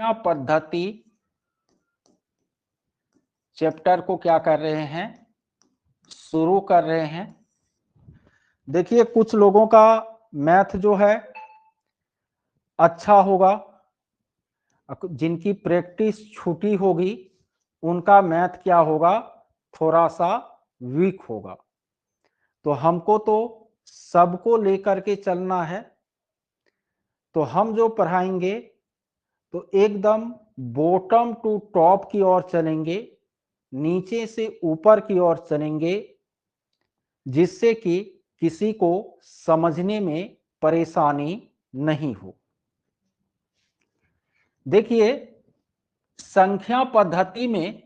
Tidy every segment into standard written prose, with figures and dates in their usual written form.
संख्या पद्धति चैप्टर को क्या कर रहे हैं, शुरू कर रहे हैं। देखिए कुछ लोगों का मैथ जो है अच्छा होगा, जिनकी प्रैक्टिस छूटी होगी उनका मैथ क्या होगा, थोड़ा सा वीक होगा। तो हमको तो सबको लेकर के चलना है। तो हम जो पढ़ाएंगे तो एकदम बॉटम टू टॉप की ओर चलेंगे, नीचे से ऊपर की ओर चलेंगे, जिससे कि किसी को समझने में परेशानी नहीं हो। देखिए संख्या पद्धति में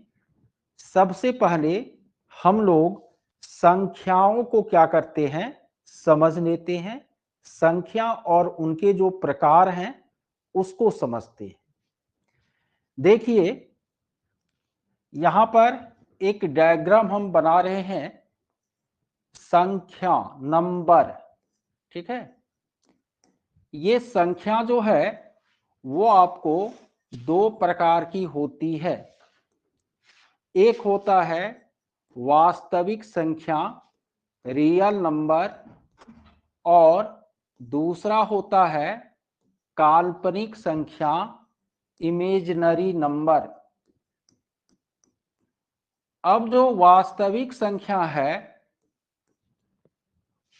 सबसे पहले हम लोग संख्याओं को क्या करते हैं, समझ लेते हैं। संख्या और उनके जो प्रकार हैं उसको समझते हैं। देखिए यहां पर एक डायग्राम हम बना रहे हैं, संख्या नंबर, ठीक है। ये संख्या जो है वो आपको दो प्रकार की होती है। एक होता है वास्तविक संख्या, रियल नंबर, और दूसरा होता है काल्पनिक संख्या, इमेजिनरी नंबर। अब जो वास्तविक संख्या है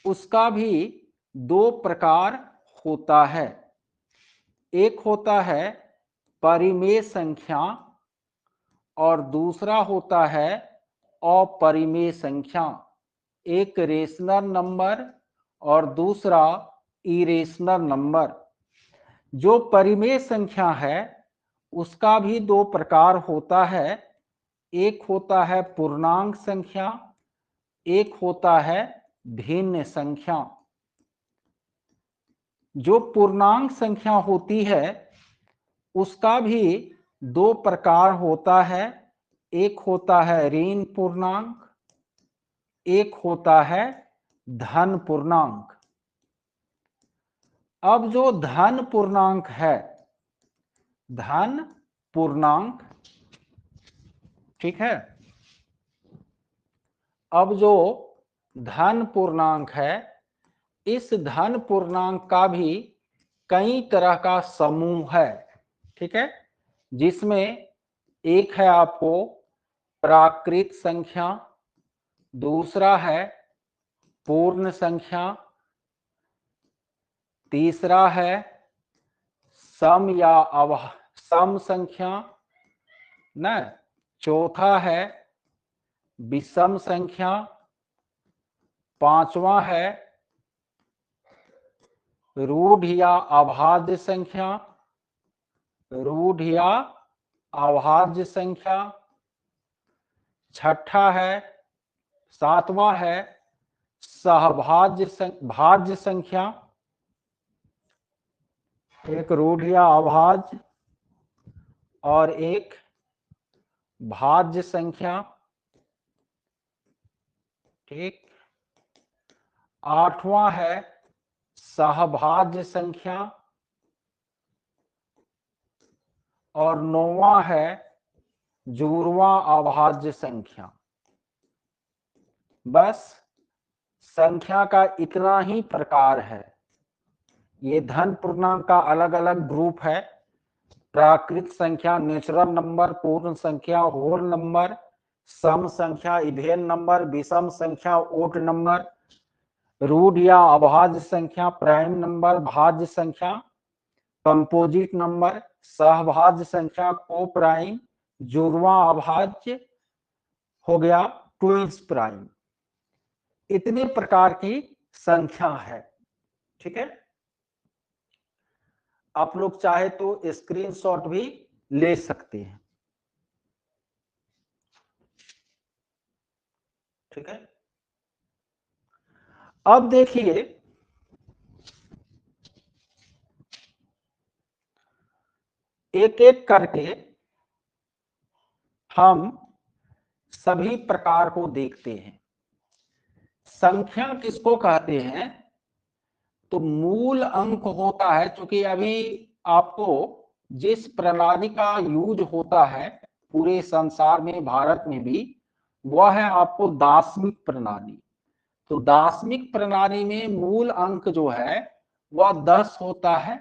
उसका भी दो प्रकार होता है। एक होता है परिमेय संख्या और दूसरा होता है अपरिमेय संख्या। एक रेशनल नंबर और दूसरा इरेशनल नंबर। जो परिमेय संख्या है उसका भी दो प्रकार होता है। एक होता है पूर्णांक संख्या, एक होता है भिन्न संख्या। जो पूर्णांक संख्या होती है उसका भी दो प्रकार होता है। एक होता है ऋण पूर्णांक, एक होता है धन पूर्णांक। अब जो धन पूर्णांक है, धन पूर्णांक, ठीक है। अब जो धन पूर्णांक है, इस धन पूर्णांक का भी कई तरह का समूह है, ठीक है। जिसमें एक है आपको प्राकृत संख्या, दूसरा है पूर्ण संख्या, तीसरा है सम या सम संख्या, न चौथा है विषम संख्या, पांचवा है रूढ़ या अभाज्य संख्या, रूढ़ या अभाज्य संख्या, छठा है, सातवां है सहभाज्य भाज्य संख्या, एक रूढ़ या अभाज्य और एक भाज्य संख्या, ठीक। आठवां है सहभाज्य संख्या और नौवां है जुड़वां अभाज्य संख्या। बस संख्या का इतना ही प्रकार है। ये धन पूर्णांक का अलग अलग ग्रुप है। प्राकृत संख्या, नेचुरल नंबर, पूर्ण संख्या, होल नंबर, सम संख्या, इवेन नंबर, विषम संख्या, ओड नंबर, रूढ़ या अभाज्य संख्या, प्राइम नंबर, भाज्य संख्या, कंपोजिट नंबर, सहभाज्य संख्या, को प्राइम, जुड़वां अभाज्य, हो गया ट्विंस प्राइम। इतने प्रकार की संख्या है, ठीक है। आप लोग चाहे तो स्क्रीनशॉट भी ले सकते हैं, ठीक है। अब देखिए एक एक करके हम सभी प्रकार को देखते हैं। संख्या किसको कहते हैं, तो मूल अंक होता है। क्योंकि अभी आपको जिस प्रणाली का यूज होता है पूरे संसार में, भारत में भी, वह है आपको दार्शनिक प्रणाली। तो दार्शनिक प्रणाली में मूल अंक जो है वह 10 होता है।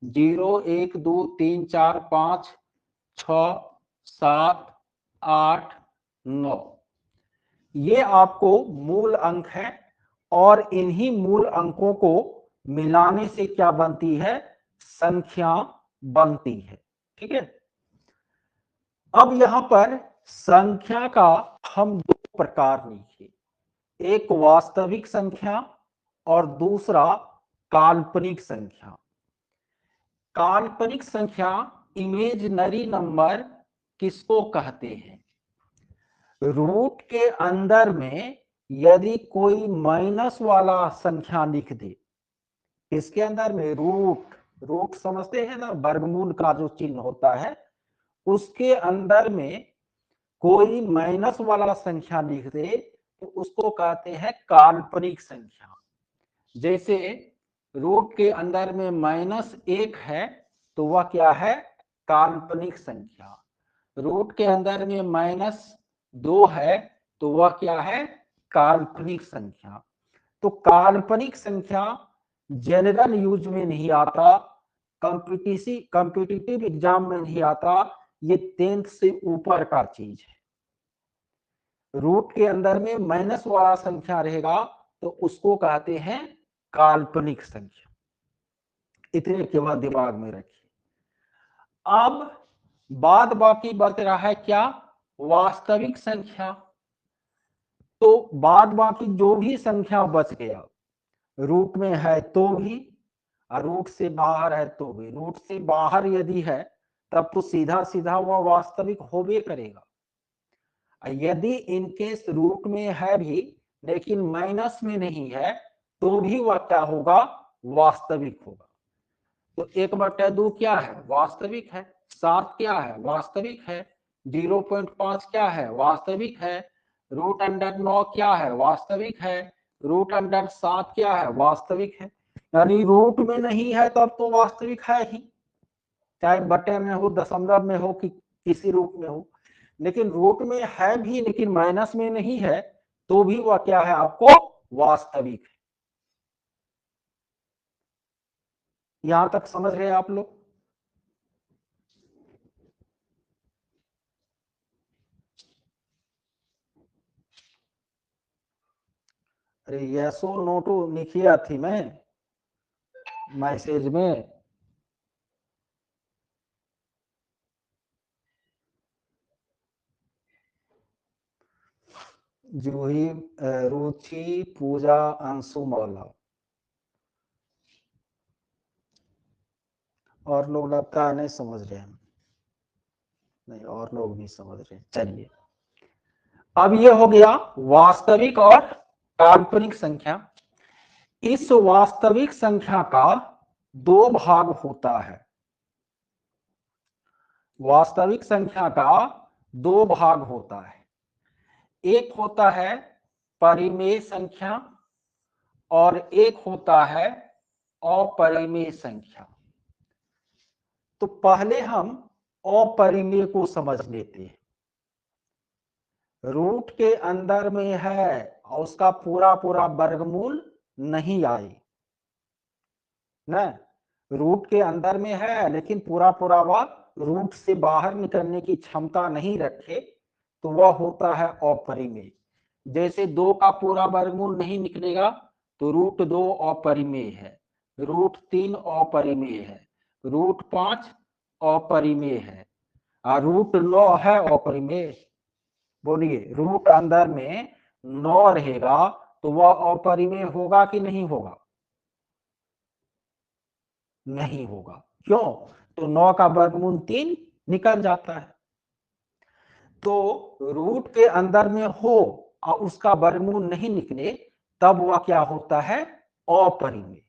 0, 1, 2, 3, 4, 5, 6, 7, 8, 9, ये आपको मूल अंक है। और इन्हीं मूल अंकों को मिलाने से क्या बनती है? संख्या बनती है। ठीक है। अब यहां पर संख्या का हम दो प्रकार लिखे, एक वास्तविक संख्या और दूसरा काल्पनिक संख्या। काल्पनिक संख्या, इमेजिनरी नंबर किसको कहते हैं? रूट के अंदर में यदि कोई माइनस वाला संख्या लिख दे, इसके अंदर में रूट, रूट समझते हैं ना, वर्गमूल का जो चिन्ह होता है, उसके अंदर में कोई माइनस वाला संख्या लिख दे तो उसको कहते हैं काल्पनिक संख्या। जैसे रूट के अंदर में -1 है तो वह क्या है? काल्पनिक संख्या। रूट के अंदर में -2 है तो वह क्या है? काल्पनिक संख्या। तो काल्पनिक संख्या जनरल यूज में नहीं आता, कॉम्पिटिटिव एग्जाम में नहीं आता, ये 10th से ऊपर का चीज है। रूट के अंदर में माइनस वाला संख्या रहेगा तो उसको कहते हैं काल्पनिक संख्या। इतने केवल दिमाग में रखिए। अब बाद बाकी बच रहा है क्या? वास्तविक संख्या। तो बाद बाकी जो भी संख्या बच गया, रूट में है तो भी और रूट से बाहर है तो भी। रूट से बाहर यदि है तब तो सीधा सीधा वह वास्तविक होबे करेगा। यदि इनकेस रूट में है भी लेकिन माइनस में नहीं है तो भी वह क्या होगा? वास्तविक होगा। तो 1/2 क्या है? वास्तविक है। 7 क्या है? वास्तविक है। 0.5 क्या है? वास्तविक है। √9 क्या है? वास्तविक है। √7 क्या है? वास्तविक है। यानी रूट में नहीं है तब तो वास्तविक है ही, चाहे बटे में हो, दशमलव में हो, कि किसी रूप में हो। लेकिन रूट में है भी लेकिन माइनस में नहीं है तो भी वह क्या है? आपको वास्तविक है। यहां तक समझ रहे हैं आप लोग? अरे यशो नोटो लिखिया थी मैं मैसेज में। जूही, रुचि, पूजा, अंशु, मौला, और लोग लगता है नहीं समझ रहे हैं। नहीं, और लोग नहीं समझ रहे। चलिए, अब ये हो गया वास्तविक और काल्पनिक संख्या। इस वास्तविक संख्या का दो भाग होता है। वास्तविक संख्या का दो भाग होता है। एक होता है परिमेय संख्या और एक होता है अपरिमेय संख्या। तो पहले हम अपरिमेय को समझ लेते हैं। रूट के अंदर में है और उसका पूरा पूरा वर्गमूल नहीं आए ना, रूट के अंदर में है लेकिन पूरा पूरा वह रूट से बाहर निकलने की क्षमता नहीं रखे तो वह होता है अपरिमेय। जैसे 2 का पूरा वर्गमूल नहीं निकलेगा तो √2 अपरिमेय है, √3 अपरिमेय है, √5 अपरिमेय है और √9 है अपरिमेय। बोलिए, रूट अंदर में 9 रहेगा तो वह अपरिमेय होगा कि नहीं होगा? नहीं होगा। क्यों? तो 9 का वर्गमूल 3 निकल जाता है। तो रूट के अंदर में हो और उसका वर्गमूल नहीं निकले तब वह क्या होता है? अपरिमेय।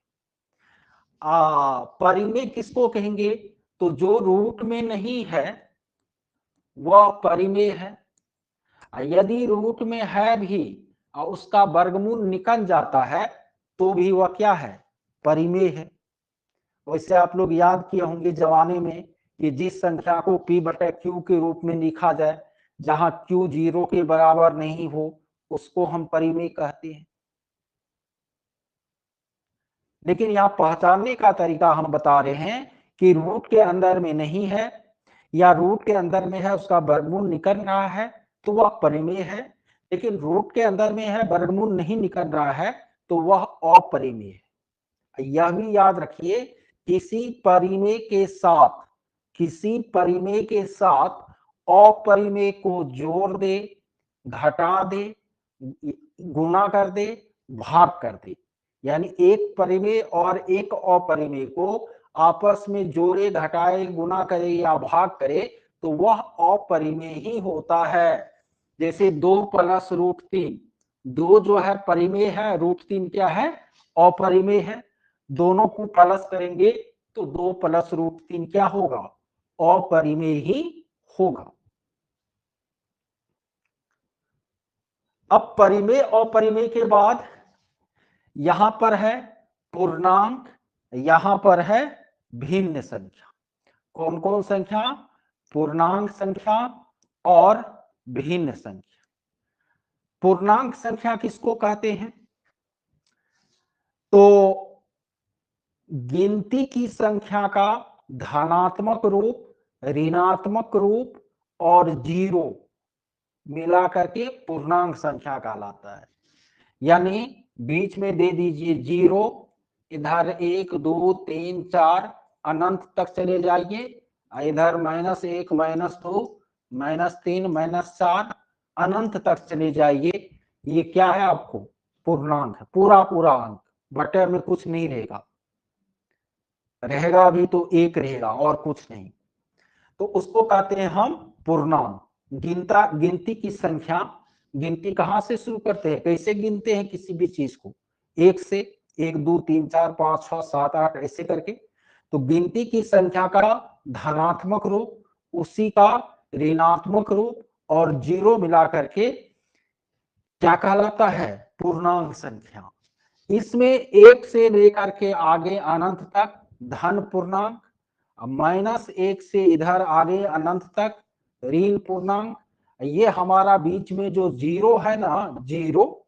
परिमेय किसको कहेंगे? तो जो रूट में नहीं है वह परिमेय है। यदि रूट में है भी और उसका वर्गमूल निकल जाता है तो भी वह क्या है? परिमेय है। वैसे आप लोग याद किए होंगे जमाने में कि जिस संख्या को p बटे q के रूप में लिखा जाए, जहां q 0 के बराबर नहीं हो, उसको हम परिमेय कहते हैं। लेकिन यहाँ पहचानने का तरीका हम बता रहे हैं कि रूट के अंदर में नहीं है या रूट के अंदर में है, उसका वर्गमूल निकल रहा है तो वह परिमेय है, लेकिन रूट के अंदर में है, वर्गमूल नहीं निकल रहा है तो वह अपरिमेय है। यह भी याद रखिए, किसी परिमेय के साथ अपरिमेय को जोड़ दे, घटा दे, गुणा कर दे, भाग कर दे, यानी एक परिमेय और एक अपरिमेय को आपस में जोड़े, घटाए, गुणा करे या भाग करे तो वह अपरिमेय ही होता है। जैसे 2 प्लस रूट 3, 2 जो है परिमेय है, रूट 3 क्या है, अपरिमेय है। दोनों को प्लस करेंगे तो 2 प्लस रूट 3 क्या होगा, अपरिमेय ही होगा। अब परिमेय और परिमेय के बाद यहां पर है पूर्णांक, यहां पर है भिन्न संख्या। कौन कौन संख्या, पूर्णांक संख्या और भिन्न संख्या। पूर्णांक संख्या किसको कहते हैं, तो गिनती की संख्या का धनात्मक रूप, ऋणात्मक रूप और जीरो मिला करके पूर्णांक संख्या कहलाता है। यानी बीच में दे दीजिए 0, इधर 1 2 3 4 अनंत तक चले जाइए, इधर -1 -2 -3 -4 अनंत तक चले जाइए। ये क्या है, आपको पूर्णांक है, पूरा पूरा अंक, बटे में कुछ नहीं रहेगा, रहेगा भी तो 1 रहेगा और कुछ नहीं, तो उसको कहते हैं हम पूर्णांक। गिनती की संख्या, गिनती कहां से शुरू करते हैं, कैसे गिनते हैं किसी भी चीज को, 1 से, 1 2 3 4 5 6 7 8 ऐसे करके। तो गिनती की संख्या का धनात्मक रूप, उसी का ऋणात्मक रूप और जीरो मिला करके क्या कहलाता है, पूर्णांक संख्या। इसमें 1 से लेकर के आगे अनंत तक धन पूर्णांक, -1 से इधर आगे अनंत तक ऋण पूर्णांक। ये हमारा बीच में जो जीरो है ना, जीरो,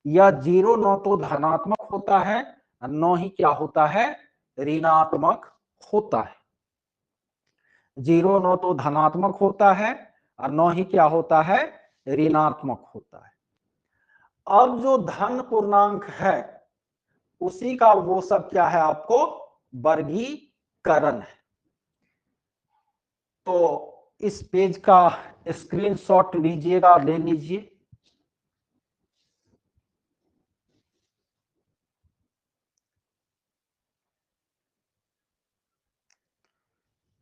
यह जीरो न तो धनात्मक होता है न ही क्या होता है, ऋणात्मक होता है। जीरो न तो धनात्मक होता है और न ही क्या होता है, ऋणात्मक होता है। अब जो धन पूर्णांक है उसी का वो सब क्या है, आपको वर्गीकरण है। तो इस पेज का स्क्रीनशॉट लीजिएगा, ले लीजिए।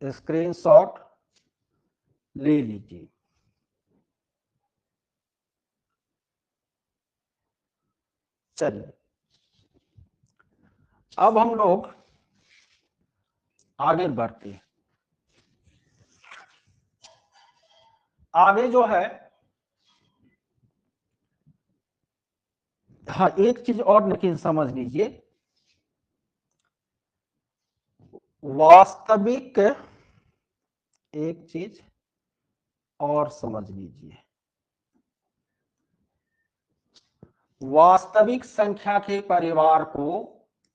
स्क्रीनशॉट ले लीजिए। चलिए अब हम लोग आगे बढ़ते हैं। आगे जो है, हाँ एक चीज और लेकिन समझ लीजिए, वास्तविक, एक चीज और समझ लीजिए, वास्तविक संख्या के परिवार को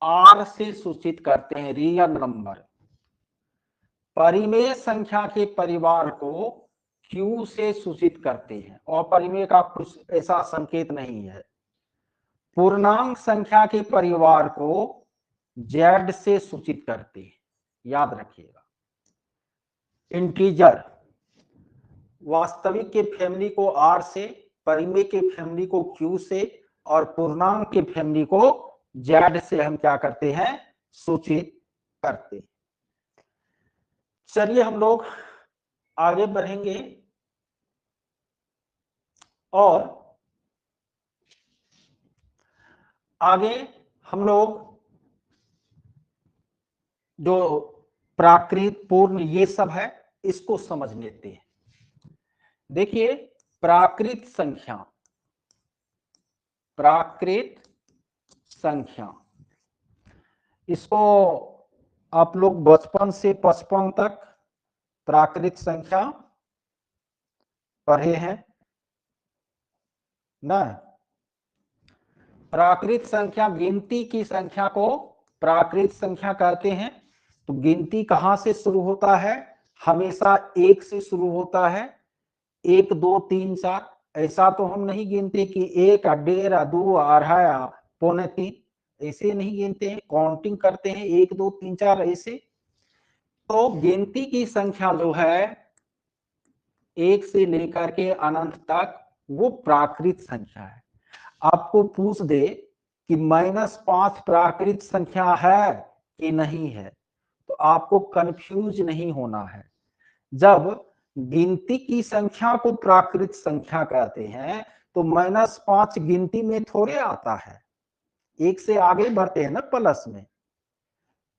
R से सूचित करते हैं, रियल नंबर। परिमेय संख्या के परिवार को Q से सूचित करते हैं, और परिमेय का कुछ ऐसा संकेत नहीं है। पूर्णांक संख्या के परिवार को Z से सूचित करते हैं, याद रखिएगा। इंटीजर, वास्तविक के फैमिली को R से, परिमेय के फैमिली को Q से, और पूर्णांक के फैमिली को Z से हम क्या करते हैं, सूचित करते हैं। चलिए हम लोग आगे बढ़ेंगे और आगे हम लोग जो प्राकृत, पूर्ण, ये सब है, इसको समझ लेते हैं। देखिए प्राकृत संख्या, प्राकृत संख्या, इसको आप लोग बचपन से 55 तक प्राकृत संख्या पढ़े हैं ना। प्राकृत संख्या, गिनती की संख्या को प्राकृत संख्या कहते हैं। तो गिनती कहां से शुरू होता है? हमेशा एक से शुरू होता है। 1 2 3 4, ऐसा तो हम नहीं गिनते कि 1 1.5 2 2.5 पौने 3, ऐसे नहीं गिनते हैं, काउंटिंग करते हैं 1 2 3 4 ऐसे। तो गिनती की संख्या जो है 1 से लेकर के अनंत तक वो प्राकृत संख्या है। आपको पूछ दे कि -5 प्राकृत संख्या है कि नहीं है, तो आपको कंफ्यूज नहीं होना है। जब गिनती की संख्या को प्राकृत संख्या कहते हैं तो -5 गिनती में थोड़े आता है, 1 से आगे बढ़ते हैं ना प्लस में।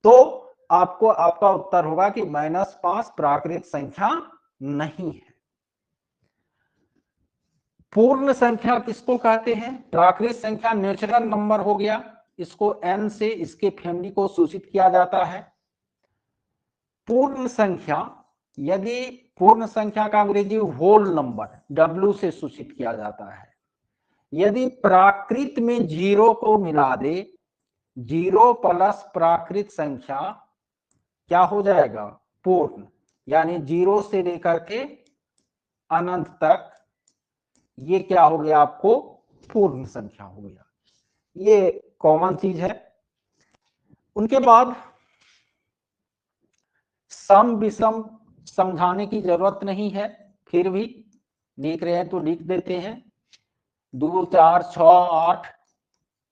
तो आपको आपका उत्तर होगा कि -5 प्राकृत संख्या नहीं है। पूर्ण संख्या किसको कहते हैं? प्राकृत संख्या नेचुरल नंबर हो गया, इसको n से इसके फैमिली को सूचित किया जाता है। पूर्ण संख्या, यदि पूर्ण संख्या का अंग्रेजी होल नंबर W से सूचित किया जाता है। यदि प्राकृत में 0 को मिला दे, 0 प्लस प्राकृत संख्या क्या हो जाएगा? पूर्ण, यानी 0 से लेकर के अनंत तक ये क्या हो गया आपको? पूर्ण संख्या हो गया। ये कॉमन चीज है। उनके बाद सम विषम समझाने की जरूरत नहीं है, फिर भी लिख रहे हैं तो लिख देते हैं। 2 4 6 8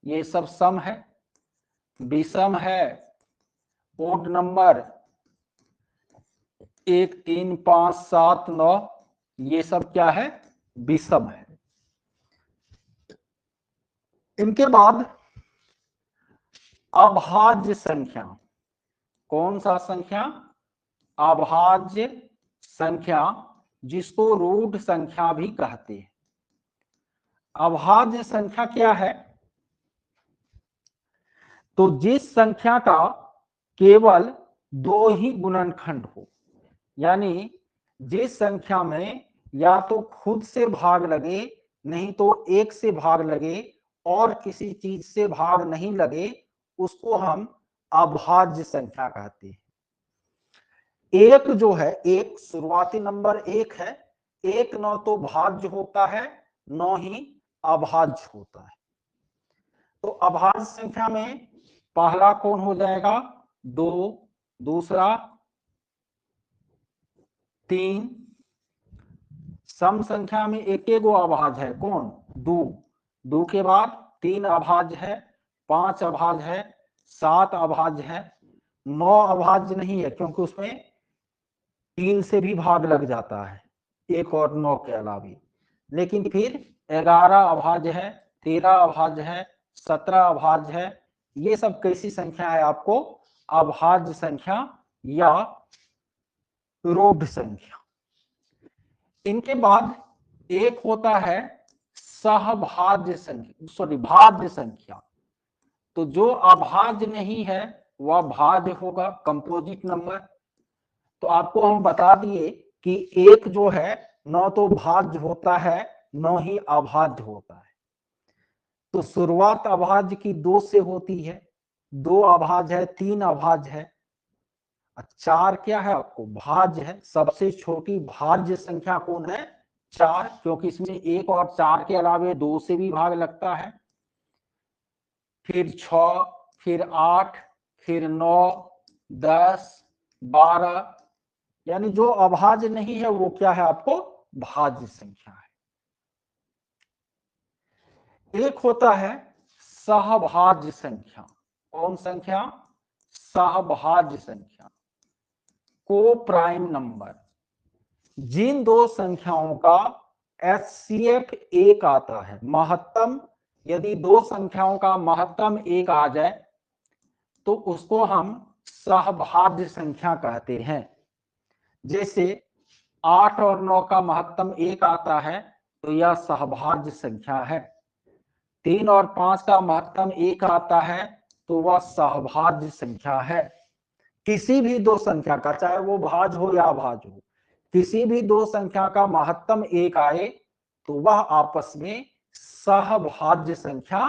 ये सब सम है। विषम है ओड नंबर 1 3 5 7 9, ये सब क्या है? विषम है। इनके बाद अभाज्य संख्या। कौन सा संख्या? अभाज्य संख्या, जिसको रूढ़ संख्या भी कहते हैं। अभाज्य संख्या क्या है? तो जिस संख्या का केवल 2 ही गुणनखंड हो, यानी जिस संख्या में या तो खुद से भाग लगे, नहीं तो 1 से भाग लगे और किसी चीज से भाग नहीं लगे, उसको हम अभाज्य संख्या कहते हैं। एक जो है, एक शुरुआती नंबर 1 है, 1 न तो भाज्य होता है न ही अभाज्य होता है। तो अभाज्य संख्या में पहला कौन हो जाएगा? 2, दूसरा 3। सम संख्या में एक गो अभाज्य है, कौन? 2। 2 के बाद 3 अभाज्य है, 5 अभाज्य है, 7 अभाज्य है, 9 अभाज्य नहीं है क्योंकि उसमें 3 से भी भाग लग जाता है, 1 और 9 के अलावा। लेकिन फिर 11 अभाज्य है, 13 अभाज्य है, 17 अभाज्य है। ये सब कैसी संख्या है आपको? अभाज्य संख्या या रूढ़ संख्या। इनके बाद एक होता है सहभाज्य संख्या, सॉरी भाज्य संख्या। तो जो अभाज्य नहीं है वह भाज्य होगा, कंपोजिट नंबर। तो आपको हम बता दिए कि एक जो है न तो भाज्य होता है न ही अभाज्य होता है। तो शुरुआत अभाज्य की 2 से होती है, 2 अभाज्य है, 3 अभाज्य है, 4 क्या है आपको? भाज्य है। सबसे छोटी भाज्य संख्या कौन है? 4, क्योंकि इसमें 1 और 4 के अलावे 2 से भी भाग लगता है। फिर 6, फिर 8, फिर 9, 10, 12, यानी जो अभाज्य नहीं है वो क्या है आपको? भाज्य संख्या है। एक होता है सहभाज्य संख्या। कौन संख्या? सहभाज्य संख्या, को प्राइम नंबर। जिन 2 संख्याओं का HCF 1 आता है, महत्तम, यदि 2 संख्याओं का महत्तम 1 आ जाए तो उसको हम सहभाज्य संख्या कहते हैं। जैसे 8 और 9 का महत्तम 1 आता है तो यह सहभाज्य संख्या है। 3 और 5 का महत्तम 1 आता है तो वह सहभाज्य संख्या है। किसी भी 2 संख्या का, चाहे वो भाज्य हो या अभाज्य हो, किसी भी दो संख्या का महत्तम एक आए तो वह आपस में सहभाज्य संख्या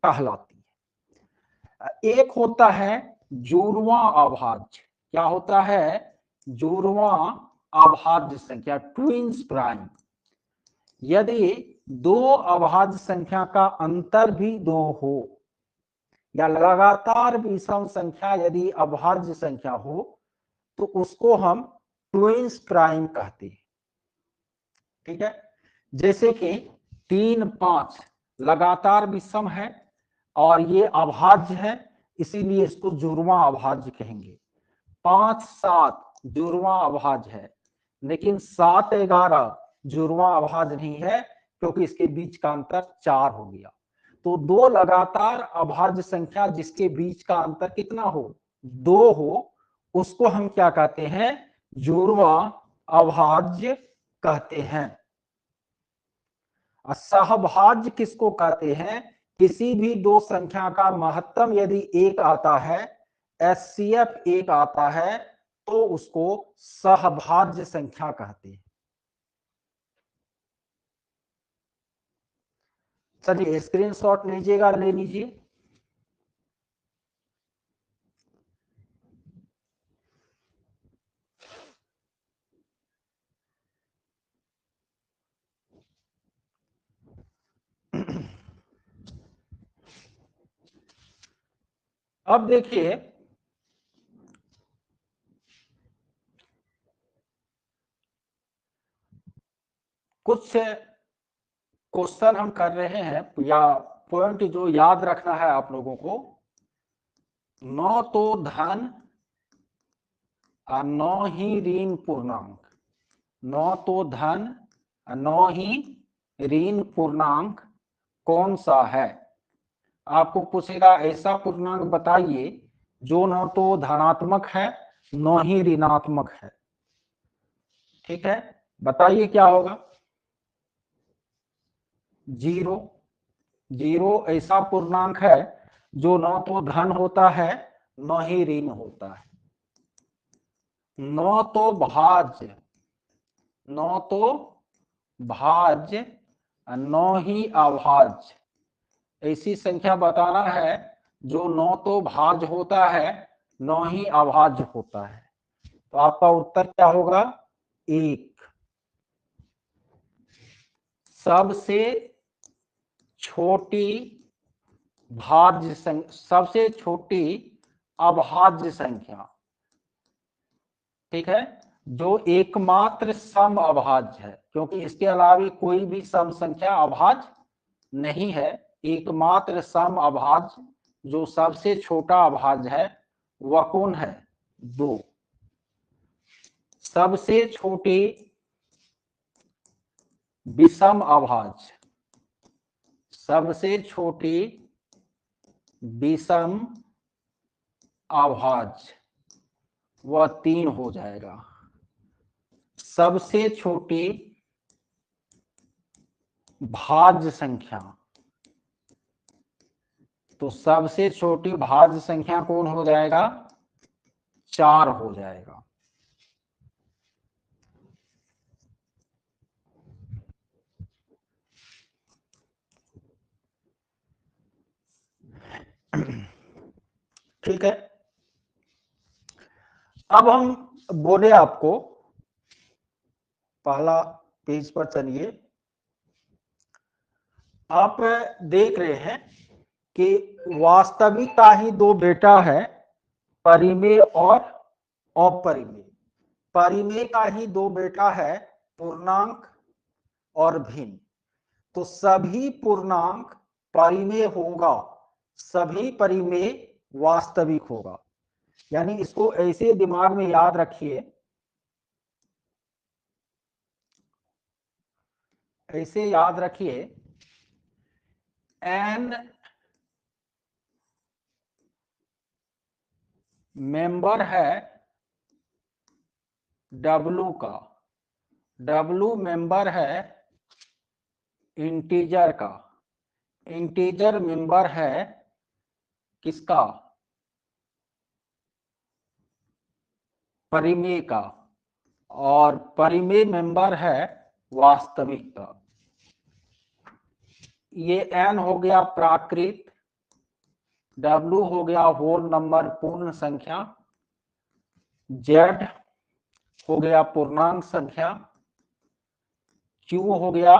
कहलाती है। एक होता है जुड़वां अभाज्य। क्या होता है? जुड़वां अभाज्य संख्या, ट्विंस प्राइम। यदि दो अभाज्य संख्या का अंतर भी 2 हो या लगातार विषम संख्या यदि अभाज्य संख्या हो तो उसको हम ट्विंस प्राइम कहते हैं। ठीक है, जैसे कि 3, 5 लगातार विषम है और ये अभाज्य है, इसीलिए इसको जुड़वां अभाज्य कहेंगे। 5, 7 जुड़वां अभाज्य है, लेकिन 7, 11 जुड़वां अभाज्य नहीं है क्योंकि इसके बीच का अंतर 4 हो गया। तो दो लगातार अभाज्य संख्या जिसके बीच का अंतर कितना हो? 2 हो, उसको हम क्या कहते हैं? जुड़वां अभाज्य कहते हैं। सहभाज्य किसको कहते हैं? किसी भी दो संख्या का महत्तम यदि एक आता है, एचसीएफ एक आता है, तो उसको सहभाज्य संख्या कहते हैं। चलिए स्क्रीनशॉट लीजिएगा, ले लीजिए। अब देखिए, कुछ क्वेश्चन हम कर रहे हैं या पॉइंट जो याद रखना है आप लोगों को। 9 तो धन और 9 ही ऋण पूर्णांक, 9 तो धन 9 ही ऋण पूर्णांक कौन सा है? आपको पूछेगा ऐसा पूर्णांक बताइए जो न तो धनात्मक है न ही ऋणात्मक है। ठीक है, बताइए क्या होगा? 0। 0 ऐसा पूर्णांक है जो न तो धन होता है न ही ऋण होता है। 9 तो भाज्य, 9 तो भाज्य, 9 ही अभाज्य। ऐसी संख्या बताना है जो 9 तो भाज्य होता है 9 ही अभाज्य होता है। तो आपका उत्तर क्या होगा? 1। सबसे छोटी भाज्य संख्या, सबसे छोटी अभाज्य संख्या। ठीक है, जो एकमात्र सम अभाज्य है, क्योंकि इसके अलावा कोई भी सम संख्या अभाज्य नहीं है। एकमात्र सम अभाज्य जो सबसे छोटा अभाज्य है वह कौन है? 2। सबसे छोटी विषम अभाज्य, सबसे छोटी विषम अभाज्य वह 3 हो जाएगा। सबसे छोटी भाज्य संख्या, तो सबसे छोटी भाज्य संख्या कौन हो जाएगा? 4 हो जाएगा। ठीक है, अब हम बोले आपको, पहला पेज पर चलिए। आप देख रहे हैं कि वास्तविक का ही 2 बेटा है, परिमेय और अपरिमेय। परिमेय का ही 2 बेटा है, पूर्णांक और भिन्न। तो सभी पूर्णांक परिमेय होगा, सभी परिमेय वास्तविक होगा। यानी इसको ऐसे दिमाग में याद रखिए, ऐसे याद रखिए, n मेंबर है W का, W मेंबर है इंटीजर का, इंटीजर मेंबर है किसका? परिमेय का, और परिमेय मेंबर है वास्तविक। ये n हो गया प्राकृत, W हो गया होल नंबर पूर्ण संख्या, Z हो गया पूर्णांक संख्या, Q हो गया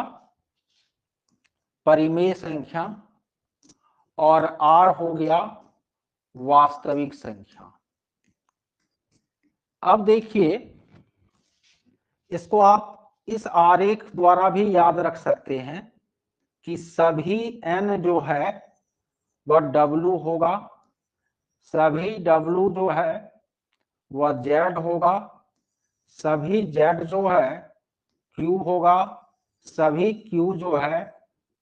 परिमेय संख्या और R हो गया वास्तविक संख्या। अब देखिए, इसको आप इस आरेख द्वारा भी याद रख सकते हैं कि सभी n जो है वह W होगा, सभी W जो है वह Z होगा, सभी Z जो है Q होगा, सभी Q जो है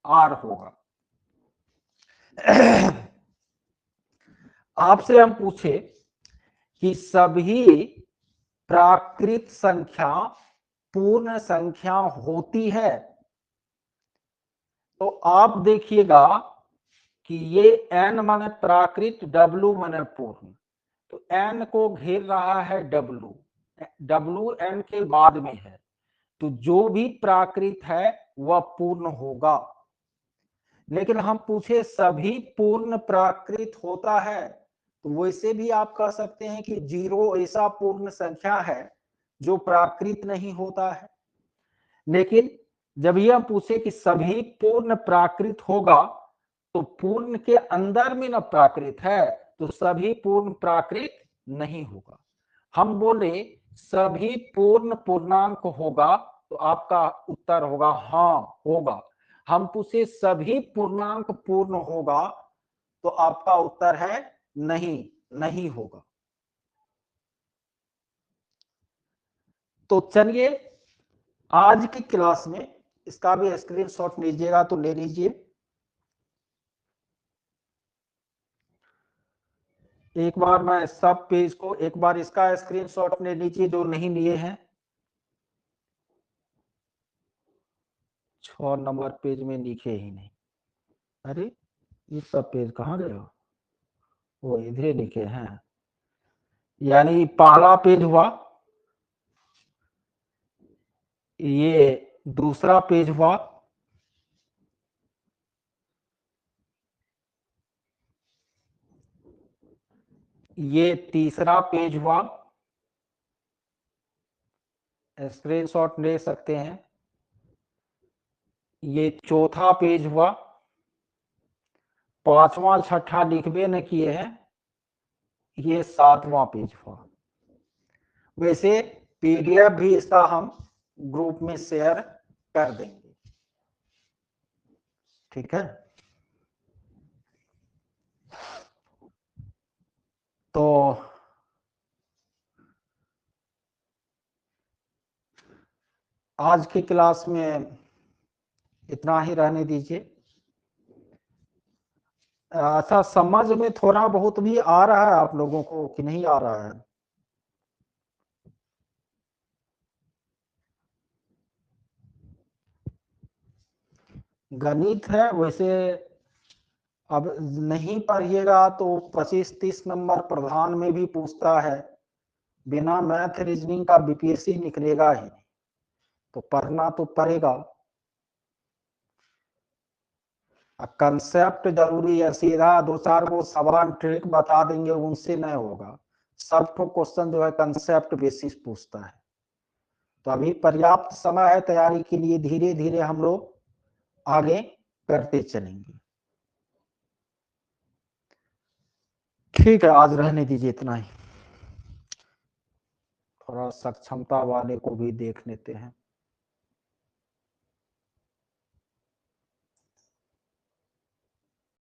R होगा। आपसे हम पूछे कि सभी प्राकृत संख्या पूर्ण संख्या होती है, तो आप देखिएगा कि ये n माने प्राकृत, W माने पूर्ण, तो n को घेर रहा है W, W n के बाद में है, तो जो भी प्राकृत है वह पूर्ण होगा। लेकिन हम पूछे सभी पूर्ण प्राकृत होता है, तो वैसे भी आप कह सकते हैं कि 0 ऐसा पूर्ण संख्या है जो प्राकृत नहीं होता है। लेकिन जब यह पूछे कि सभी पूर्ण प्राकृत होगा, तो पूर्ण के अंदर में न प्राकृत है, तो सभी पूर्ण प्राकृत नहीं होगा। हम बोले सभी पूर्ण पूर्णांक होगा, तो आपका उत्तर होगा हाँ होगा। हम पूछे सभी पूर्णांक पूर्ण होगा, तो आपका उत्तर है नहीं, नहीं होगा। तो चलिए आज की क्लास में इसका भी स्क्रीनशॉट लीजिएगा तो ले लीजिए। एक बार मैं सब पेज को, एक बार इसका स्क्रीनशॉट ले लीजिए जो नहीं लिए हैं। 6 नंबर पेज में लिखे ही नहीं। अरे ये सब पेज कहाँ गए हो? वो इधर लिखे हैं। यानी पहला पेज हुआ, ये दूसरा पेज हुआ, ये तीसरा पेज हुआ, स्क्रीनशॉट ले सकते हैं। ये चौथा पेज हुआ, पांचवा छठा लिखबे न किए हैं, ये 7वां पेज हुआ। वैसे पीडीएफ भी इसका हम ग्रुप में शेयर कर देंगे, ठीक है। तो आज की क्लास में इतना ही रहने दीजिए। अच्छा, समझ में थोड़ा बहुत भी आ रहा है आप लोगों को कि नहीं आ रहा है? गणित है वैसे, अब नहीं पढ़िएगा तो 25-30 नंबर प्रधान में भी पूछता है, बिना मैथ रीजनिंग का बीपीएससी निकलेगा ही, तो पढ़ना तो पड़ेगा। कंसेप्ट जरूरी है, सीधा 2-4 वो सवाल ट्रिक बता देंगे उनसे नहीं होगा। सब क्वेश्चन जो है कंसेप्ट बेसिस पूछता है। तो अभी पर्याप्त समय है तैयारी के लिए, धीरे धीरे हम लोग आगे करते चलेंगे। ठीक है, आज रहने दीजिए इतना ही। थोड़ा सक्षमता वाले को भी देख लेते हैं।